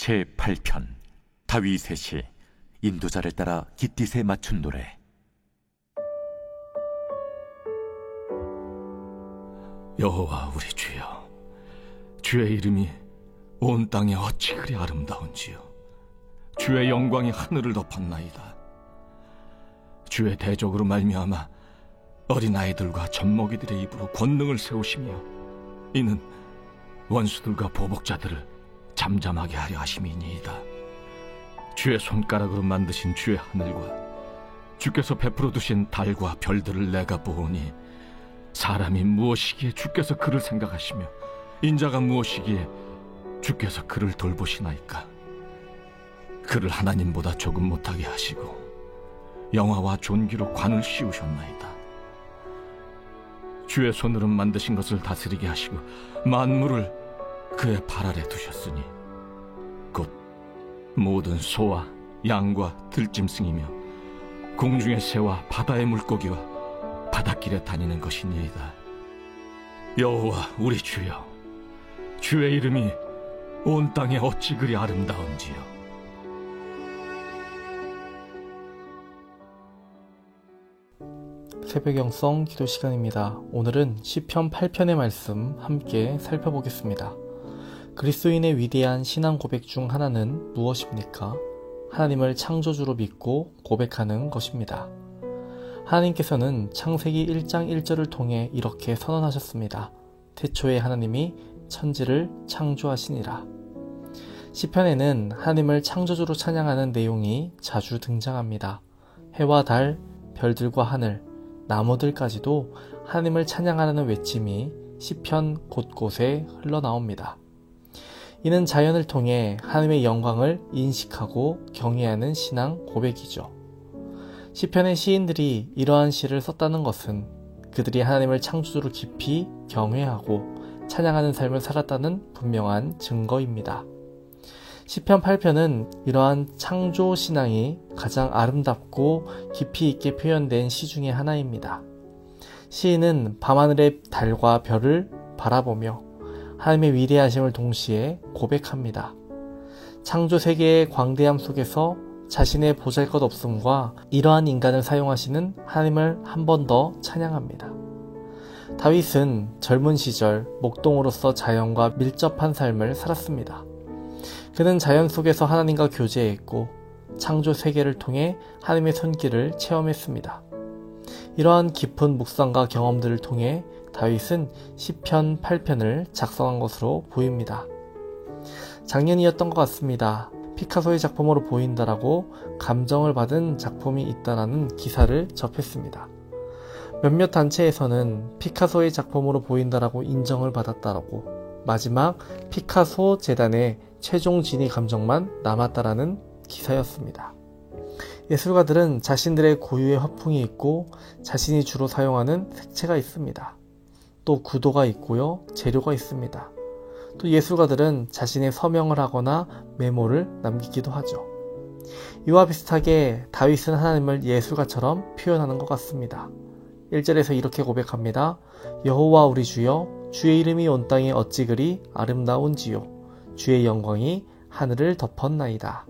제8편 다윗의 시. 인도자를 따라 깃딧에 맞춘 노래. 여호와 우리 주여, 주의 이름이 온 땅에 어찌 그리 아름다운지요. 주의 영광이 하늘을 덮었나이다. 주의 대적으로 말미암아 어린아이들과 젖먹이들의 입으로 권능을 세우시며, 이는 원수들과 보복자들을 잠잠하게 하려 하심이니이다. 주의 손가락으로 만드신 주의 하늘과 주께서 베풀어 두신 달과 별들을 내가 보오니, 사람이 무엇이기에 주께서 그를 생각하시며 인자가 무엇이기에 주께서 그를 돌보시나이까. 그를 하나님보다 조금 못하게 하시고 영화와 존귀로 관을 씌우셨나이다. 주의 손으로 만드신 것을 다스리게 하시고 만물을 그의 발 아래 두셨으니, 곧 모든 소와 양과 들짐승이며 공중의 새와 바다의 물고기와 바닷길에 다니는 것이니이다. 여호와 우리 주여, 주의 이름이 온 땅에 어찌 그리 아름다운지요. 새벽 영성 기도 시간입니다. 오늘은 시편 8편의 말씀 함께 살펴보겠습니다. 그리스도인의 위대한 신앙 고백 중 하나는 무엇입니까? 하나님을 창조주로 믿고 고백하는 것입니다. 하나님께서는 창세기 1장 1절을 통해 이렇게 선언하셨습니다. 태초에 하나님이 천지를 창조하시니라. 시편에는 하나님을 창조주로 찬양하는 내용이 자주 등장합니다. 해와 달, 별들과 하늘, 나무들까지도 하나님을 찬양하라는 외침이 시편 곳곳에 흘러나옵니다. 이는 자연을 통해 하나님의 영광을 인식하고 경외하는 신앙 고백이죠. 시편의 시인들이 이러한 시를 썼다는 것은 그들이 하나님을 창조주로 깊이 경외하고 찬양하는 삶을 살았다는 분명한 증거입니다. 시편 8편은 이러한 창조 신앙이 가장 아름답고 깊이 있게 표현된 시 중에 하나입니다. 시인은 밤하늘의 달과 별을 바라보며 하나님의 위대하심을 동시에 고백합니다. 창조 세계의 광대함 속에서 자신의 보잘것없음과 이러한 인간을 사용하시는 하나님을 한 번 더 찬양합니다. 다윗은 젊은 시절 목동으로서 자연과 밀접한 삶을 살았습니다. 그는 자연 속에서 하나님과 교제했고 창조 세계를 통해 하나님의 손길을 체험했습니다. 이러한 깊은 묵상과 경험들을 통해 다윗은 시편 8편을 작성한 것으로 보입니다. 작년이었던 것 같습니다. 피카소의 작품으로 보인다라고 감정을 받은 작품이 있다라는 기사를 접했습니다. 몇몇 단체에서는 피카소의 작품으로 보인다라고 인정을 받았다라고, 마지막 피카소 재단의 최종 진위 감정만 남았다라는 기사였습니다. 예술가들은 자신들의 고유의 화풍이 있고 자신이 주로 사용하는 색채가 있습니다. 또 구도가 있고요, 재료가 있습니다. 또 예술가들은 자신의 서명을 하거나 메모를 남기기도 하죠. 이와 비슷하게 다윗은 하나님을 예술가처럼 표현하는 것 같습니다. 1절에서 이렇게 고백합니다. 여호와 우리 주여, 주의 이름이 온 땅에 어찌 그리 아름다운지요. 주의 영광이 하늘을 덮었나이다.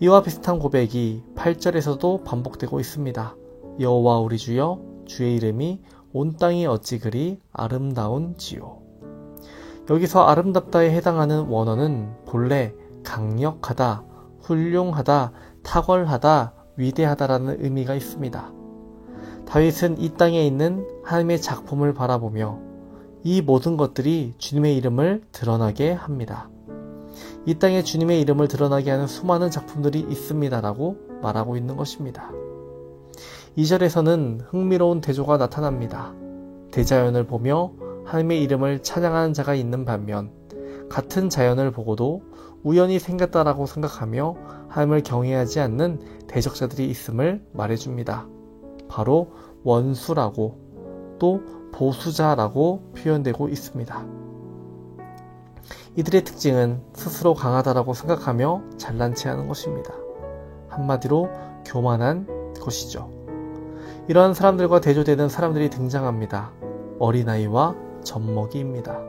이와 비슷한 고백이 8절에서도 반복되고 있습니다. 여호와 우리 주여, 주의 이름이 온 땅이 어찌 그리 아름다운지요. 여기서 아름답다에 해당하는 원어는 본래 강력하다, 훌륭하다, 탁월하다, 위대하다라는 의미가 있습니다. 다윗은 이 땅에 있는 하나님의 작품을 바라보며 이 모든 것들이 주님의 이름을 드러나게 합니다. 이 땅에 주님의 이름을 드러나게 하는 수많은 작품들이 있습니다라고 말하고 있는 것입니다. 2절에서는 흥미로운 대조가 나타납니다. 대자연을 보며 하나님의 이름을 찬양하는 자가 있는 반면, 같은 자연을 보고도 우연히 생겼다라고 생각하며 하나님을 경외하지 않는 대적자들이 있음을 말해줍니다. 바로 원수라고, 또 보수자라고 표현되고 있습니다. 이들의 특징은 스스로 강하다라고 생각하며 잘난 체하는 것입니다. 한마디로 교만한 것이죠. 이러한 사람들과 대조되는 사람들이 등장합니다. 어린아이와 젖먹이입니다.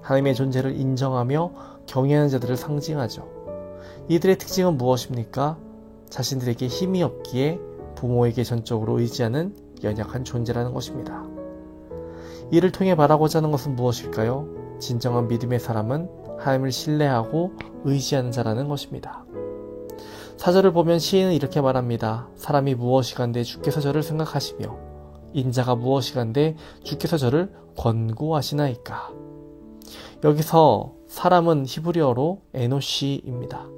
하나님의 존재를 인정하며 경외하는 자들을 상징하죠. 이들의 특징은 무엇입니까? 자신들에게 힘이 없기에 부모에게 전적으로 의지하는 연약한 존재라는 것입니다. 이를 통해 말하고자 하는 것은 무엇일까요? 진정한 믿음의 사람은 하나님을 신뢰하고 의지하는 자라는 것입니다. 사절을 보면 시인은 이렇게 말합니다. 사람이 무엇이간데 주께서 저를 생각하시며 인자가 무엇이간데 주께서 저를 권고하시나이까. 여기서 사람은 히브리어로 에노시입니다.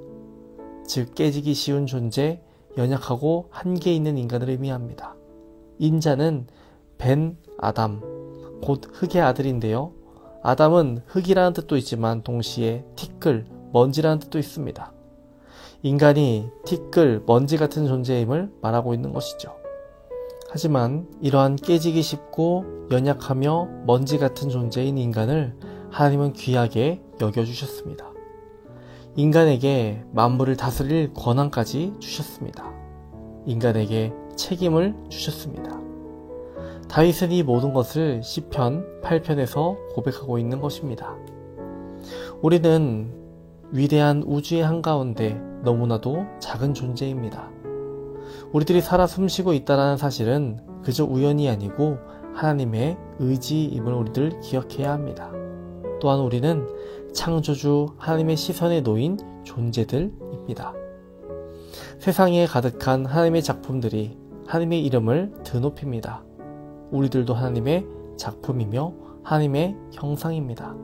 즉 깨지기 쉬운 존재, 연약하고 한계 있는 인간을 의미합니다. 인자는 벤 아담, 곧 흙의 아들인데요. 아담은 흙이라는 뜻도 있지만 동시에 티끌, 먼지라는 뜻도 있습니다. 인간이 티끌, 먼지 같은 존재임을 말하고 있는 것이죠. 하지만 이러한 깨지기 쉽고 연약하며 먼지 같은 존재인 인간을 하나님은 귀하게 여겨주셨습니다. 인간에게 만물을 다스릴 권한까지 주셨습니다. 인간에게 책임을 주셨습니다. 다윗은 이 모든 것을 시편 8편에서 고백하고 있는 것입니다. 우리는 위대한 우주의 한가운데 너무나도 작은 존재입니다. 우리들이 살아 숨쉬고 있다는 사실은 그저 우연이 아니고 하나님의 의지임을 우리들 기억해야 합니다. 또한 우리는 창조주 하나님의 시선에 놓인 존재들입니다. 세상에 가득한 하나님의 작품들이 하나님의 이름을 드높입니다. 우리들도 하나님의 작품이며 하나님의 형상입니다.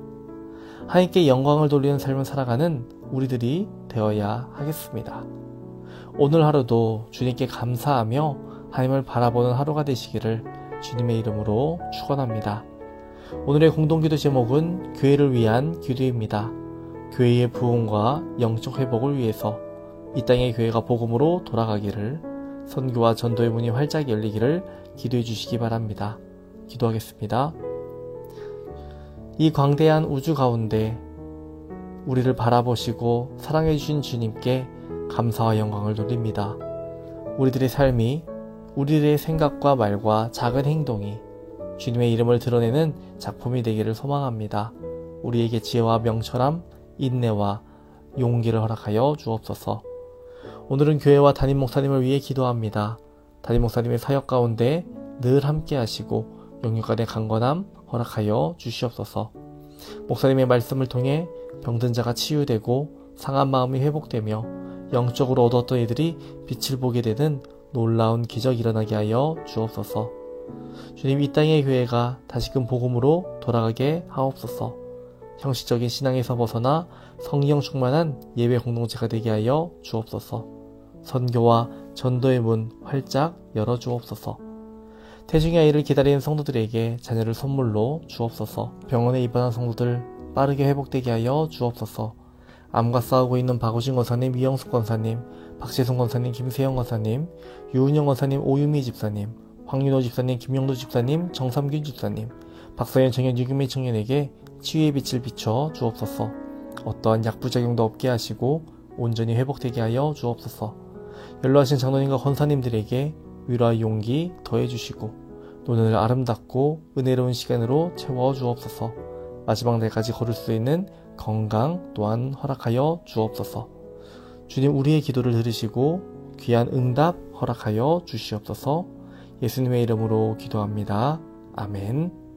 하나님께 영광을 돌리는 삶을 살아가는 우리들이 되어야 하겠습니다. 오늘 하루도 주님께 감사하며 하나님을 바라보는 하루가 되시기를 주님의 이름으로 축원합니다. 오늘의 공동기도 제목은 교회를 위한 기도입니다. 교회의 부흥과 영적 회복을 위해서 이 땅의 교회가 복음으로 돌아가기를, 선교와 전도의 문이 활짝 열리기를 기도해 주시기 바랍니다. 기도하겠습니다. 이 광대한 우주 가운데 우리를 바라보시고 사랑해 주신 주님께 감사와 영광을 돌립니다. 우리들의 삶이, 우리들의 생각과 말과 작은 행동이 주님의 이름을 드러내는 작품이 되기를 소망합니다. 우리에게 지혜와 명철함, 인내와 용기를 허락하여 주옵소서. 오늘은 교회와 담임 목사님을 위해 기도합니다. 담임 목사님의 사역 가운데 늘 함께 하시고 영육간의 강건함 허락하여 주시옵소서. 목사님의 말씀을 통해 병든 자가 치유되고 상한 마음이 회복되며 영적으로 얻었던 이들이 빛을 보게 되는 놀라운 기적이 일어나게 하여 주옵소서. 주님, 이 땅의 교회가 다시금 복음으로 돌아가게 하옵소서. 형식적인 신앙에서 벗어나 성령 충만한 예배 공동체가 되게 하여 주옵소서. 선교와 전도의 문 활짝 열어주옵소서. 태중의 아이를 기다리는 성도들에게 자녀를 선물로 주옵소서. 병원에 입원한 성도들 빠르게 회복되게 하여 주옵소서. 암과 싸우고 있는 박우진 권사님, 이영숙 권사님, 박재성 권사님, 김세영 권사님, 유은영 권사님, 오유미 집사님, 황윤호 집사님, 김영도 집사님, 정삼균 집사님, 박서연 청년, 유규미 청년에게 치유의 빛을 비춰 주옵소서. 어떠한 약부작용도 없게 하시고 온전히 회복되게 하여 주옵소서. 연로하신 장로님과 권사님들에게 위로와 용기 더해 주시고 노년을 아름답고 은혜로운 시간으로 채워 주옵소서. 마지막 날까지 걸을 수 있는 건강 또한 허락하여 주옵소서. 주님, 우리의 기도를 들으시고 귀한 응답 허락하여 주시옵소서. 예수님의 이름으로 기도합니다. 아멘.